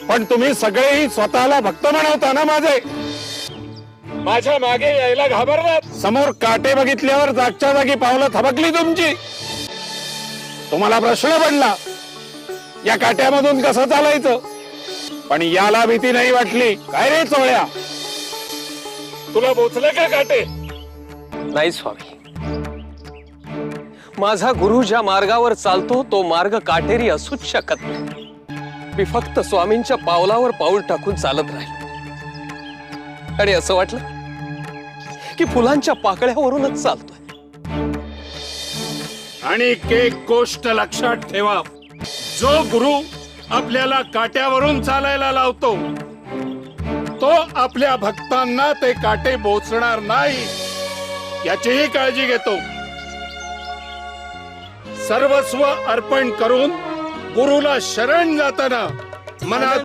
पण तुम्ही सगळेही स्वतःला भक्त म्हणवता ना माझे. माझ्या मागे यायला घाबरलात. समोर काटे बघितल्यावर जागच्या जागी पावलं थबकली तुमची. तुम्हाला प्रश्न पडला या काट्यामधून कसं चालायचं. पण याला भीती नाही वाटली. काय रे चोळ्या, तुला बोचले का काटे? नाही स्वामी, माझा गुरु ज्या मार्गावर चालतो तो मार्ग काटेरी असूच शकत नाही. मी फक्त स्वामींच्या पावलावर पाऊल टाकून चालत राहील. आणि असं वाटलं की फुलांच्या पाकळ्यावरूनच चालतोय. आणि एक गोष्ट लक्षात ठेवा, जो गुरु आपल्याला काट्यावरून चालायला लावतो तो आपल्या भक्तांना ते काटे बोचणार नाही याचीही काळजी घेतो. सर्वस्व अर्पण करून गुरुला शरण जाताना मनात